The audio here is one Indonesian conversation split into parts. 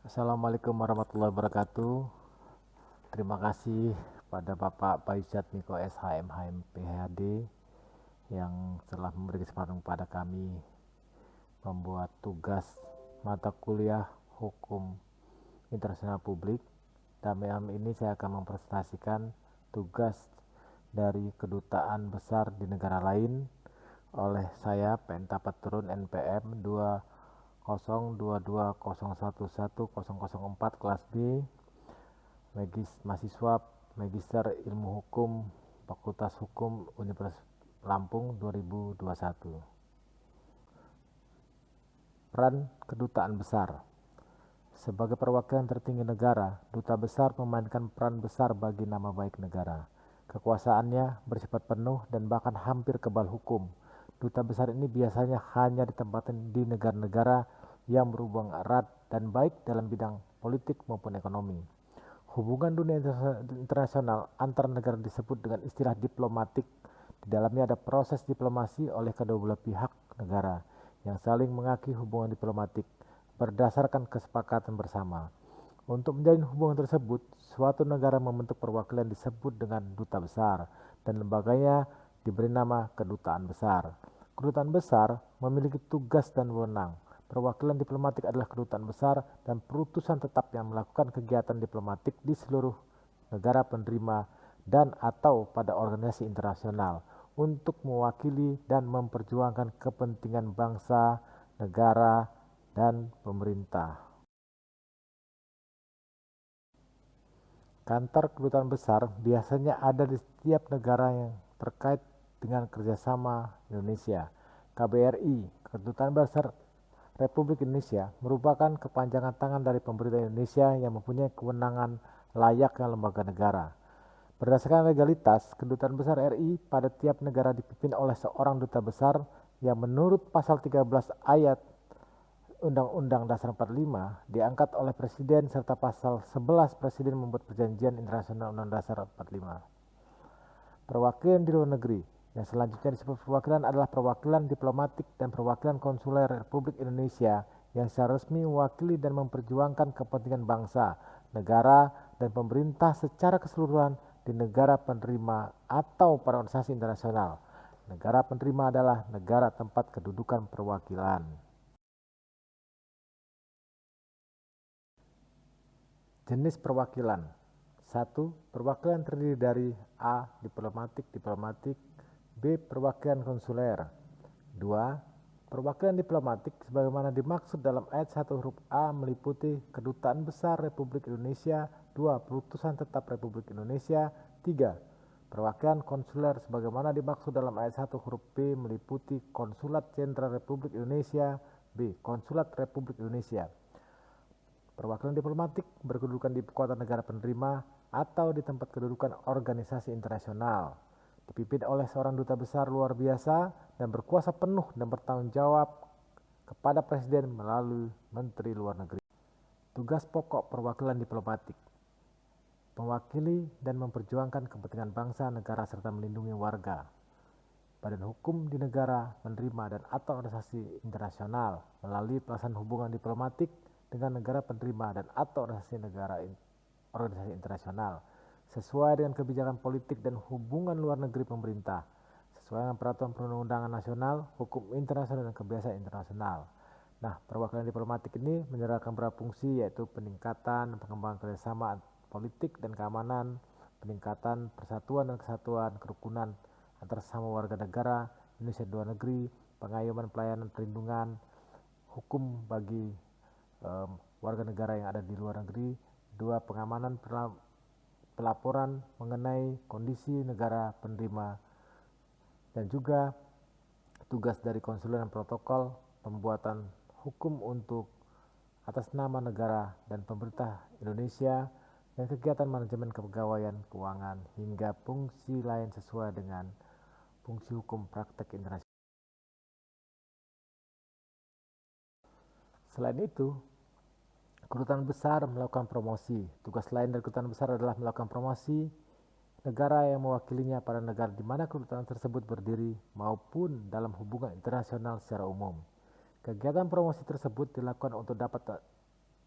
Assalamualaikum warahmatullahi wabarakatuh. Terima kasih pada Bapak Baizat Miko SHMHM PhD yang telah memberi kesempatan kepada kami membuat tugas mata kuliah Hukum Internasional Publik. Dan malam ini saya akan mempresentasikan tugas dari kedutaan besar di negara lain oleh saya Penta Patrun NPM 2022011004 kelas B, mahasiswa Magister Ilmu Hukum Fakultas Hukum Universitas Lampung 2021. Peran kedutaan besar. Sebagai perwakilan tertinggi negara, duta besar memainkan peran besar bagi nama baik negara. Kekuasaannya bersifat penuh dan bahkan hampir kebal hukum. Duta besar ini biasanya hanya ditempatkan di negara-negara yang berhubungan erat dan baik dalam bidang politik maupun ekonomi. Hubungan dunia internasional antar negara disebut dengan istilah diplomatik. Di dalamnya ada proses diplomasi oleh kedua belah pihak negara yang saling mengakui hubungan diplomatik berdasarkan kesepakatan bersama. Untuk menjalin hubungan tersebut, suatu negara membentuk perwakilan disebut dengan duta besar dan lembaganya diberi nama kedutaan besar. Kedutaan besar memiliki tugas dan wewenang. Perwakilan diplomatik adalah kedutaan besar dan perutusan tetap yang melakukan kegiatan diplomatik di seluruh negara penerima dan atau pada organisasi internasional untuk mewakili dan memperjuangkan kepentingan bangsa, negara, dan pemerintah. Kantor kedutaan besar biasanya ada di setiap negara yang terkait dengan kerjasama Indonesia. KBRI, Kedutaan Besar Republik Indonesia, merupakan kepanjangan tangan dari pemerintah Indonesia yang mempunyai kewenangan layaknya lembaga negara. Berdasarkan legalitas, Kedutaan Besar RI pada tiap negara dipimpin oleh seorang duta besar yang menurut pasal 13 ayat Undang-Undang Dasar 45 diangkat oleh Presiden serta pasal 11 Presiden membuat perjanjian internasional Undang Dasar 45. Perwakilan di luar negeri yang selanjutnya disebut perwakilan adalah perwakilan diplomatik dan perwakilan konsuler Republik Indonesia yang secara resmi mewakili dan memperjuangkan kepentingan bangsa, negara, dan pemerintah secara keseluruhan di negara penerima atau pada organisasi internasional. Negara penerima adalah negara tempat kedudukan perwakilan. Jenis perwakilan. 1. Perwakilan terdiri dari A. Diplomatik, B. Perwakilan konsuler. 2. Perwakilan diplomatik sebagaimana dimaksud dalam ayat 1 huruf A meliputi Kedutaan Besar Republik Indonesia. 2. Perutusan Tetap Republik Indonesia. 3. Perwakilan konsuler sebagaimana dimaksud dalam ayat 1 huruf B meliputi Konsulat Jenderal Republik Indonesia. B. Konsulat Republik Indonesia. Perwakilan diplomatik berkedudukan di kota negara penerima atau di tempat kedudukan organisasi internasional, dipimpin oleh seorang duta besar luar biasa dan berkuasa penuh dan bertanggung jawab kepada Presiden melalui Menteri Luar Negeri. Tugas pokok perwakilan diplomatik: mewakili dan memperjuangkan kepentingan bangsa, negara, serta melindungi warga. Badan hukum di negara penerima dan atau organisasi internasional melalui pelaksanaan hubungan diplomatik dengan negara penerima dan atau organisasi internasional sesuai dengan kebijakan politik dan hubungan luar negeri pemerintah, sesuai dengan peraturan perundang-undangan nasional, hukum internasional, dan kebiasaan internasional. Nah, perwakilan diplomatik ini menjalankan beberapa fungsi, yaitu peningkatan pengembangan kerjasama politik dan keamanan, peningkatan persatuan dan kesatuan kerukunan antar sesama warga negara Indonesia di luar negeri, pengayoman pelayanan perlindungan hukum bagi warga negara yang ada di luar negeri. 2. Pengamanan pelaporan mengenai kondisi negara penerima, dan juga tugas dari konsuler dan protokol pembuatan hukum untuk atas nama negara dan pemerintah Indonesia, dan kegiatan manajemen kepegawaian keuangan hingga fungsi lain sesuai dengan fungsi hukum praktek internasional. Selain itu, Kedutaan Besar melakukan promosi. Tugas lain dari Kedutaan Besar adalah melakukan promosi negara yang mewakilinya pada negara di mana kedutaan tersebut berdiri maupun dalam hubungan internasional secara umum. Kegiatan promosi tersebut dilakukan untuk dapat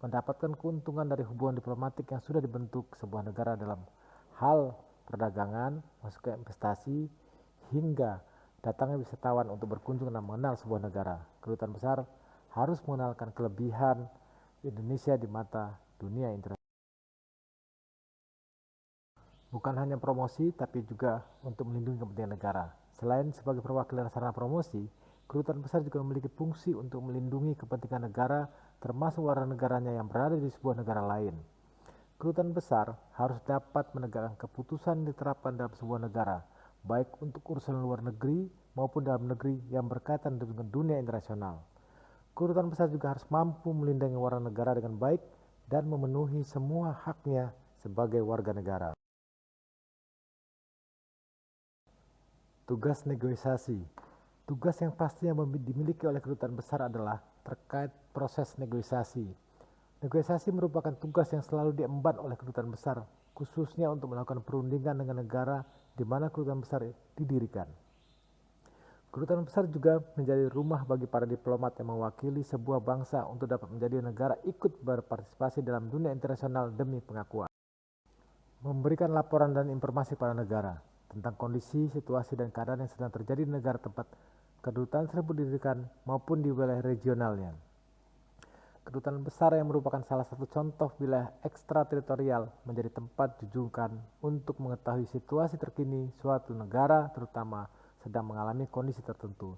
mendapatkan keuntungan dari hubungan diplomatik yang sudah dibentuk sebuah negara dalam hal perdagangan, masuk ke investasi, hingga datangnya wisatawan untuk berkunjung dan mengenal sebuah negara. Kedutaan besar harus mengenalkan kelebihan Indonesia di mata dunia internasional. Bukan hanya promosi, tapi juga untuk melindungi kepentingan negara. Selain sebagai perwakilan sarana promosi, kedutaan besar juga memiliki fungsi untuk melindungi kepentingan negara, termasuk warga negaranya yang berada di sebuah negara lain. Kedutaan besar harus dapat menegakkan keputusan yang diterapkan dalam sebuah negara, baik untuk urusan luar negeri maupun dalam negeri yang berkaitan dengan dunia internasional. Kedutaan besar juga harus mampu melindungi warga negara dengan baik dan memenuhi semua haknya sebagai warga negara. Tugas negosiasi. Tugas yang pastinya dimiliki oleh kedutaan besar adalah terkait proses negosiasi. Negosiasi merupakan tugas yang selalu diemban oleh kedutaan besar, khususnya untuk melakukan perundingan dengan negara di mana kedutaan besar didirikan. Kedutaan besar juga menjadi rumah bagi para diplomat yang mewakili sebuah bangsa untuk dapat menjadi negara ikut berpartisipasi dalam dunia internasional demi pengakuan. Memberikan laporan dan informasi pada negara tentang kondisi, situasi, dan keadaan yang sedang terjadi di negara tempat kedutaan tersebut didirikan maupun di wilayah regionalnya. Kedutaan besar yang merupakan salah satu contoh wilayah ekstrateritorial menjadi tempat rujukan untuk mengetahui situasi terkini suatu negara, terutama sedang mengalami kondisi tertentu.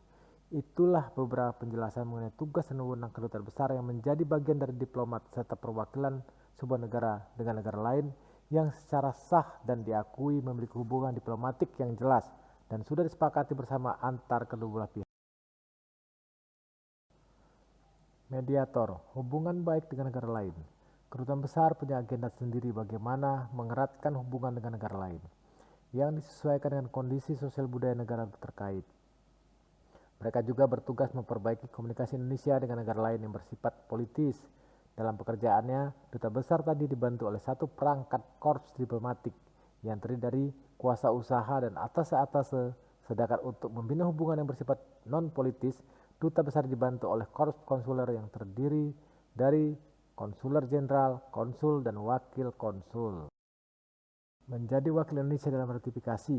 Itulah beberapa penjelasan mengenai tugas dan wewenang kedutaan besar yang menjadi bagian dari diplomat serta perwakilan sebuah negara dengan negara lain yang secara sah dan diakui memiliki hubungan diplomatik yang jelas dan sudah disepakati bersama antar kedua belah pihak. Mediator, hubungan baik dengan negara lain. Kedutaan besar punya agenda sendiri bagaimana mengeratkan hubungan dengan negara lain yang disesuaikan dengan kondisi sosial budaya negara terkait. Mereka juga bertugas memperbaiki komunikasi Indonesia dengan negara lain yang bersifat politis. Dalam pekerjaannya, duta besar tadi dibantu oleh satu perangkat korps diplomatik yang terdiri dari kuasa usaha dan atase-atase, sedangkan untuk membina hubungan yang bersifat non-politis, duta besar dibantu oleh korps konsuler yang terdiri dari konsuler jenderal, konsul, dan wakil konsul. Menjadi wakil Indonesia dalam ratifikasi.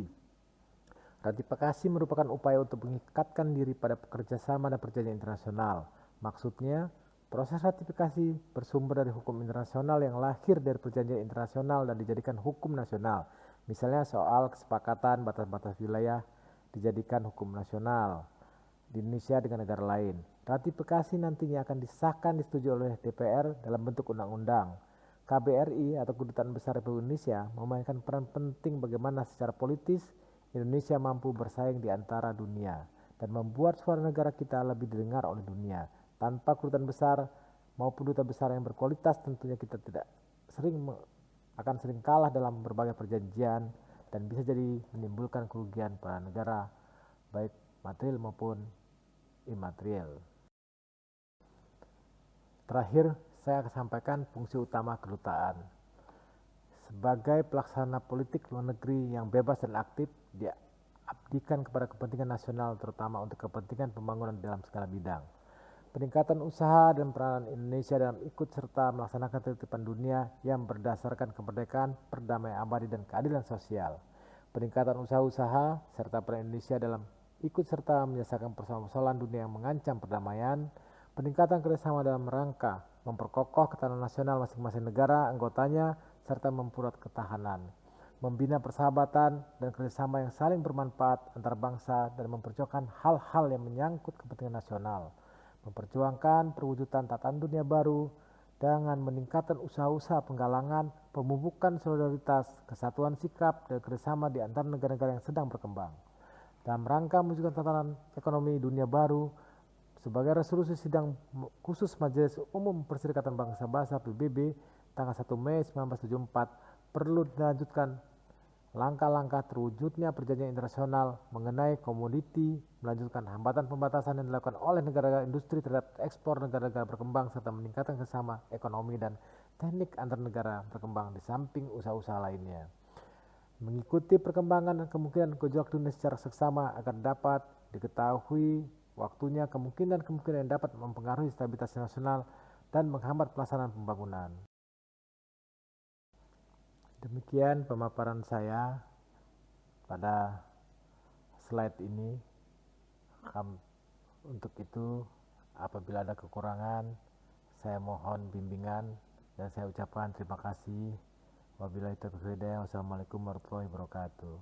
Ratifikasi merupakan upaya untuk mengikatkan diri pada kerjasama dan perjanjian internasional. Maksudnya, proses ratifikasi bersumber dari hukum internasional yang lahir dari perjanjian internasional dan dijadikan hukum nasional. Misalnya soal kesepakatan batas-batas wilayah dijadikan hukum nasional di Indonesia dengan negara lain. Ratifikasi nantinya akan disahkan disetujui oleh DPR dalam bentuk undang-undang. KBRI atau Kedutaan Besar Republik Indonesia memainkan peran penting bagaimana secara politis Indonesia mampu bersaing di antara dunia dan membuat suara negara kita lebih didengar oleh dunia. Tanpa kedutaan besar maupun duta besar yang berkualitas, tentunya kita akan sering kalah dalam berbagai perjanjian dan bisa jadi menimbulkan kerugian pada negara baik material maupun imaterial. Terakhir, saya akan sampaikan fungsi utama kedutaan. Sebagai pelaksana politik luar negeri yang bebas dan aktif, diabdikan kepada kepentingan nasional terutama untuk kepentingan pembangunan dalam segala bidang. Peningkatan usaha dan peranan Indonesia dalam ikut serta melaksanakan tertiban dunia yang berdasarkan kemerdekaan, perdamaian abadi, dan keadilan sosial. Peningkatan usaha-usaha serta peran Indonesia dalam ikut serta menyelesaikan persoalan dunia yang mengancam perdamaian. Peningkatan kerjasama dalam rangka memperkokoh ketahanan nasional masing-masing negara anggotanya serta memperkuat ketahanan. Membina persahabatan dan kerjasama yang saling bermanfaat antar bangsa dan memperjuangkan hal-hal yang menyangkut kepentingan nasional. Memperjuangkan perwujudan tatanan dunia baru dengan meningkatkan usaha-usaha penggalangan, pemupukan solidaritas, kesatuan sikap, dan kerjasama di antara negara-negara yang sedang berkembang. Dalam rangka mewujudkan tatanan ekonomi dunia baru, sebagai resolusi sidang khusus Majelis Umum Perserikatan Bangsa-Bangsa PBB tanggal 1 Mei 1974 perlu dilanjutkan langkah-langkah terwujudnya perjanjian internasional mengenai komoditi, melanjutkan hambatan pembatasan yang dilakukan oleh negara-negara industri terhadap ekspor negara-negara berkembang serta meningkatkan kerjasama ekonomi dan teknik antar negara berkembang di samping usaha-usaha lainnya. Mengikuti perkembangan dan kemungkinan gejolak dunia secara seksama agar dapat diketahui waktunya kemungkinan yang dapat mempengaruhi stabilitas nasional dan menghambat pelaksanaan pembangunan. Demikian pemaparan saya pada slide ini. Untuk itu, apabila ada kekurangan, saya mohon bimbingan dan saya ucapkan terima kasih. Wabillahi taufiq wal hidayah. Wassalamualaikum warahmatullahi wabarakatuh.